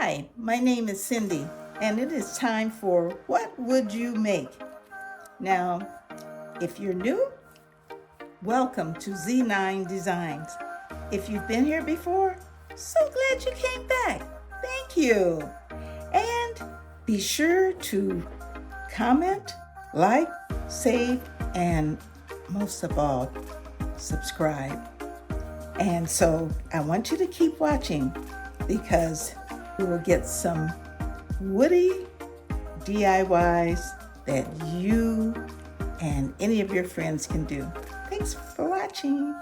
Hi, my name is Cindy, and it is time for What Would You Make? Now, if you're new, welcome to Z9 Designs. If you've been here before, so glad you came back. Thank you. And be sure to comment, like, save, and most of all, subscribe. And so I want you to keep watching because we will get some woody DIYs that you and any of your friends can do. Thanks for watching.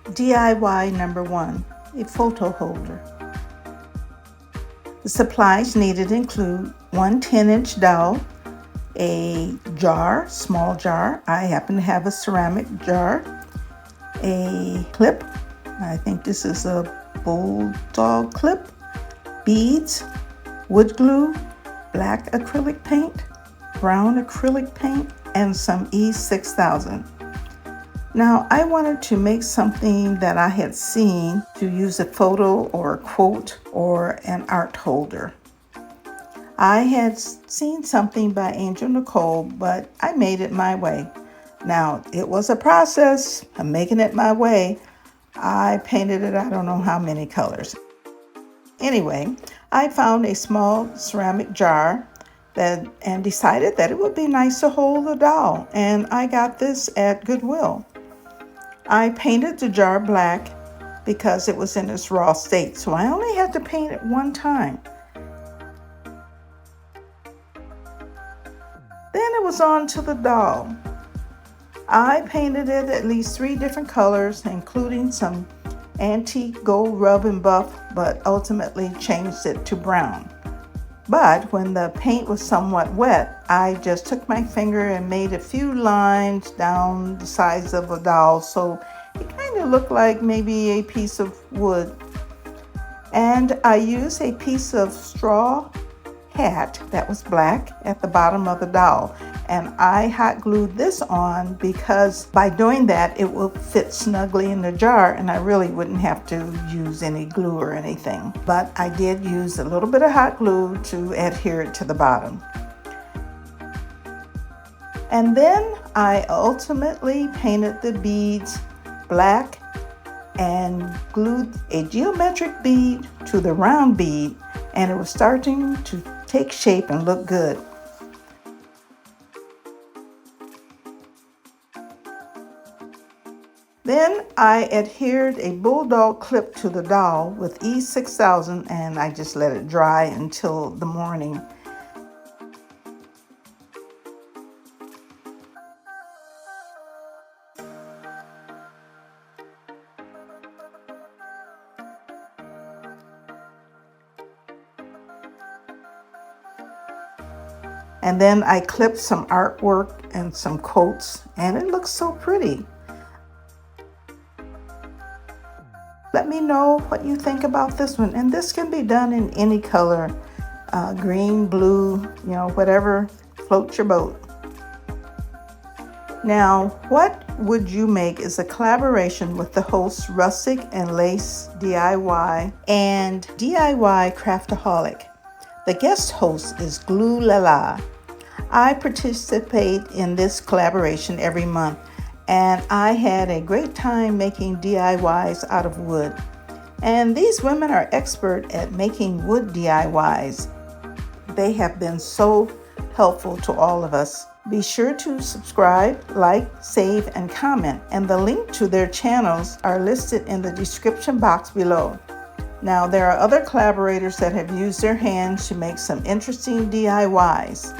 DIY number 1, a photo holder. The supplies needed include one 10-inch dowel, a jar, small jar. I happen to have a ceramic jar, a clip. I think this is a bulldog clip, beads, wood glue, black acrylic paint, brown acrylic paint, and some E6000. Now, I wanted to make something that I had seen to use a photo or a quote or an art holder. I had seen something by Angel Nicole, but I made it my way. Now, it was a process of making it my way. I painted it, I don't know how many colors. Anyway, I found a small ceramic jar and decided that it would be nice to hold a doll, and I got this at Goodwill. I painted the jar black because it was in its raw state, so I only had to paint it one time. Then it was on to the doll. I painted it at least 3 different colors, including some antique gold rub and buff, but ultimately changed it to brown. But when the paint was somewhat wet, I just took my finger and made a few lines down the sides of a doll, so it kind of looked like maybe a piece of wood. And I used a piece of straw hat that was black at the bottom of the doll, and I hot glued this on because by doing that it will fit snugly in the jar and I really wouldn't have to use any glue or anything. But I did use a little bit of hot glue to adhere it to the bottom. And then I ultimately painted the beads black and glued a geometric bead to the round bead, and it was starting to take shape and look good. Then I adhered a bulldog clip to the doll with E6000 and I just let it dry until the morning. And then I clipped some artwork and some quotes, and it looks so pretty. Let me know what you think about this one. And this can be done in any color, green, blue, whatever floats your boat. Now, What Would You Make is a collaboration with the hosts Rustic and Lace DIY and DIY Craftaholic. The guest host is Glue Lala. I participate in this collaboration every month, and I had a great time making DIYs out of wood. And these women are expert at making wood DIYs. They have been so helpful to all of us. Be sure to subscribe, like, save, and comment, and the link to their channels are listed in the description box below. Now, there are other collaborators that have used their hands to make some interesting DIYs.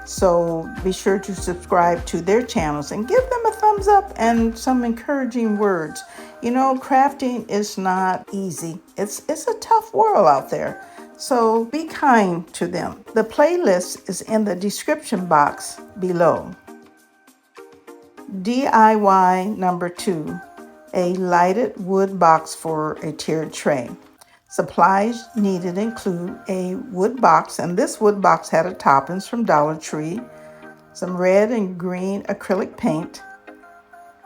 So be sure to subscribe to their channels and give them a thumbs up and some encouraging words. Crafting is not easy. It's a tough world out there. So be kind to them. The playlist is in the description box below. DIY number 2, a lighted wood box for a tiered tray. Supplies needed include a wood box, and this wood box had a toppings from Dollar Tree, some red and green acrylic paint,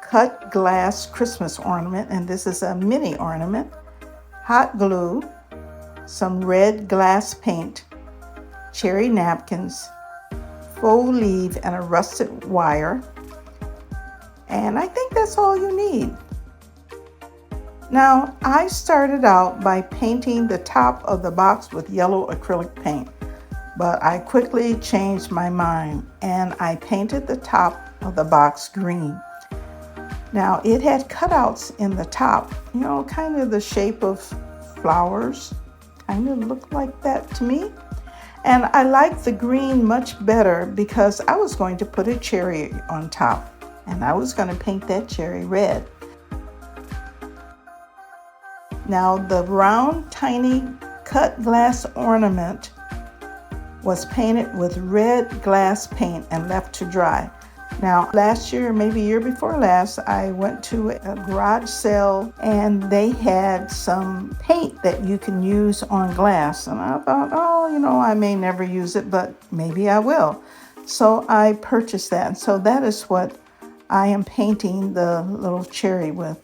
cut glass Christmas ornament, and this is a mini ornament, hot glue, some red glass paint, cherry napkins, faux leaf, and a rustic wire. And I think that's all you need. Now, I started out by painting the top of the box with yellow acrylic paint, but I quickly changed my mind and I painted the top of the box green. Now, it had cutouts in the top, kind of the shape of flowers, kind of looked like that to me. And I liked the green much better because I was going to put a cherry on top, and I was going to paint that cherry red. Now, the round, tiny cut glass ornament was painted with red glass paint and left to dry. Now, last year, maybe year before last, I went to a garage sale and they had some paint that you can use on glass. And I thought, I may never use it, but maybe I will. So I purchased that. And so that is what I am painting the little cherry with.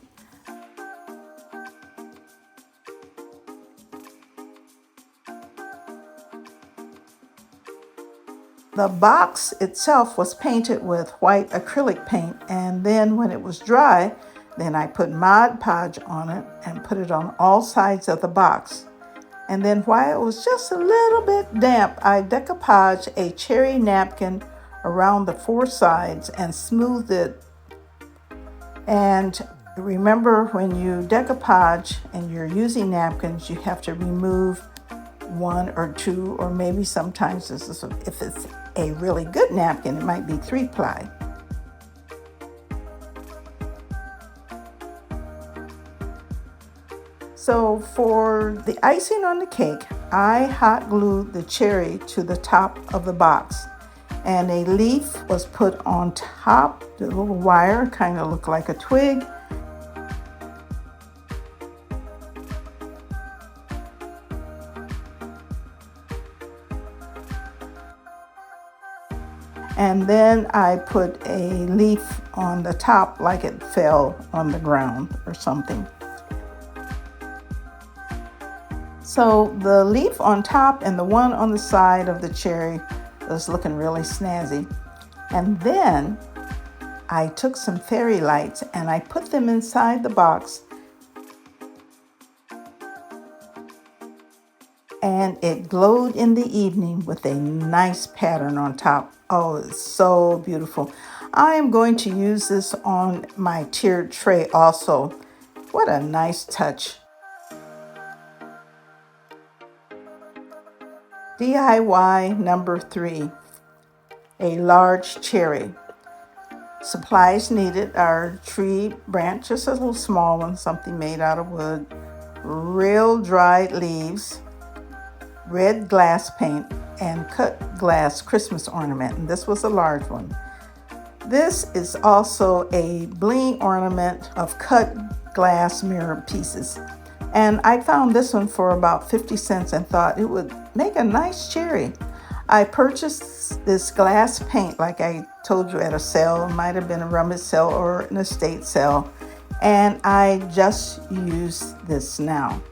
The box itself was painted with white acrylic paint, and then when it was dry, then I put Mod Podge on it and put it on all sides of the box. And then while it was just a little bit damp, I decoupaged a cherry napkin around the four sides and smoothed it. And remember, when you decoupage and you're using napkins, you have to remove one or two, or maybe sometimes if it's a really good napkin, it might be 3-ply. So for the icing on the cake, I hot glued the cherry to the top of the box, and a leaf was put on top. The little wire kind of looked like a twig. And then I put a leaf on the top like it fell on the ground or something. So the leaf on top and the one on the side of the cherry was looking really snazzy. And then I took some fairy lights and I put them inside the box, and it glowed in the evening with a nice pattern on top. Oh, it's so beautiful. I am going to use this on my tiered tray also. What a nice touch. DIY number 3, a large cherry. Supplies needed are tree branch, just a little small one, something made out of wood, real dried leaves, red glass paint, and cut glass Christmas ornament, and this was a large one. This is also a bling ornament of cut glass mirror pieces, and I found this one for about 50 cents and thought it would make a nice cherry. I purchased this glass paint, like I told you, at a sale. It might have been a rummage sale or an estate sale, and I just used this now.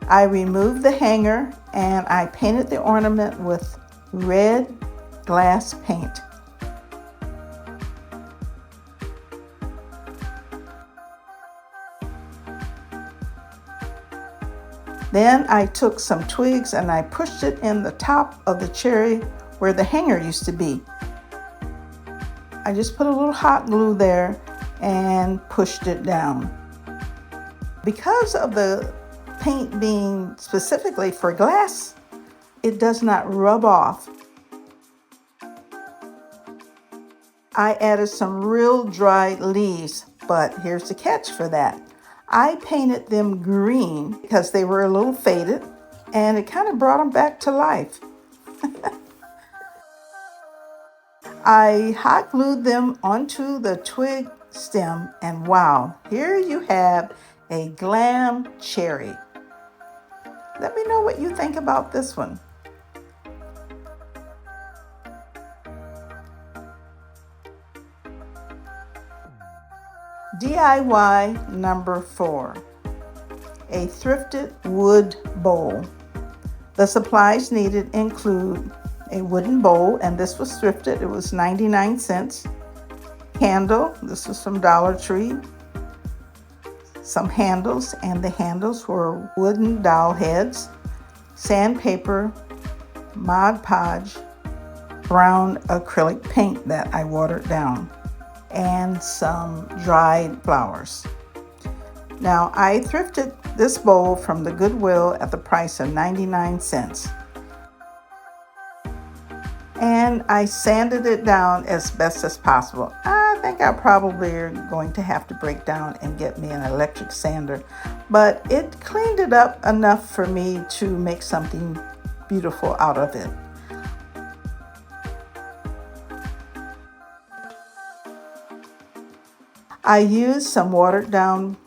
I removed the hanger and I painted the ornament with red glass paint. Then I took some twigs and I pushed it in the top of the cherry where the hanger used to be. I just put a little hot glue there and pushed it down. Because of the paint being specifically for glass, it does not rub off. I added some real dried leaves, but here's the catch for that. I painted them green because they were a little faded, and it kind of brought them back to life. I hot glued them onto the twig stem, and wow, here you have a Glam Cherry. Let me know what you think about this one. DIY number 4, a thrifted wood bowl. The supplies needed include a wooden bowl, and this was thrifted. It was 99 cents. Candle, this was from Dollar Tree. Some handles, and the handles were wooden dowel heads. Sandpaper, Mod Podge, brown acrylic paint that I watered down, and some dried flowers. Now, I thrifted this bowl from the Goodwill at the price of 99 cents. And I sanded it down as best as possible. I think I probably are going to have to break down and get me an electric sander, but it cleaned it up enough for me to make something beautiful out of it. I used some watered down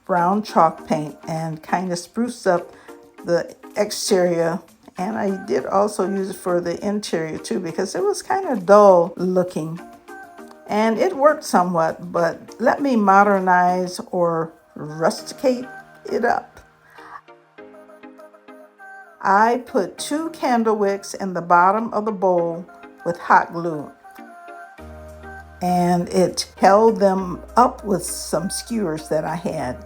brown chalk paint and kind of spruced up the exterior, and I did also use it for the interior too because it was kind of dull looking, and it worked somewhat, but let me modernize or rusticate it up. I put 2 candle wicks in the bottom of the bowl with hot glue, and it held them up with some skewers that I had.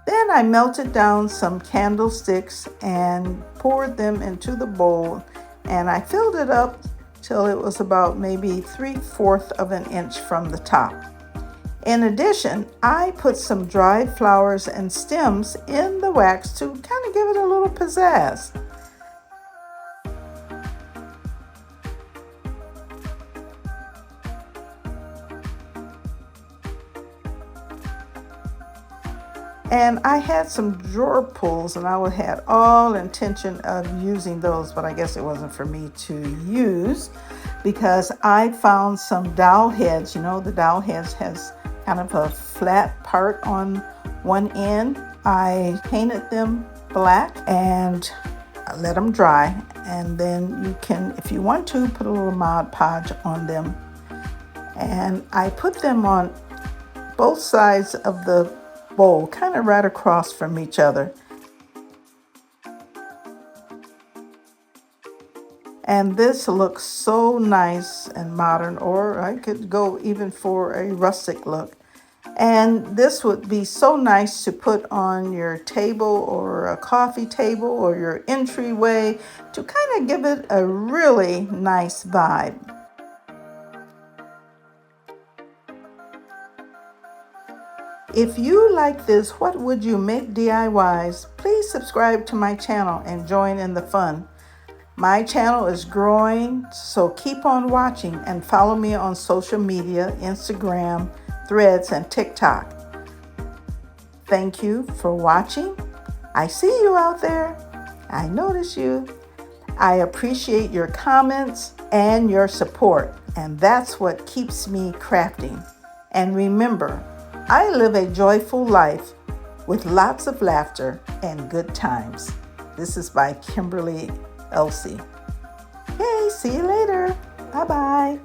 Then I melted down some candlesticks and poured them into the bowl, and I filled it up till it was about maybe 3/4 of an inch from the top. In addition, I put some dried flowers and stems in the wax to kind of give it a little pizzazz. And I had some drawer pulls, and I had all intention of using those, but I guess it wasn't for me to use because I found some dowel heads. You know, the dowel heads has kind of a flat part on one end. I painted them black and let them dry, and then you can, if you want to, put a little Mod Podge on them. And I put them on both sides of the bowl, kind of right across from each other. And this looks so nice and modern, or I could go even for a rustic look. And this would be so nice to put on your table or a coffee table or your entryway to kind of give it a really nice vibe. If you like this What Would You Make DIYs, please subscribe to my channel and join in the fun. My channel is growing, so keep on watching and follow me on social media, Instagram, Threads, and TikTok. Thank you for watching. I see you out there. I notice you. I appreciate your comments and your support, and that's what keeps me crafting. And remember, I live a joyful life with lots of laughter and good times. This is by Kimberly Elsie. Hey, see you later. Bye-bye.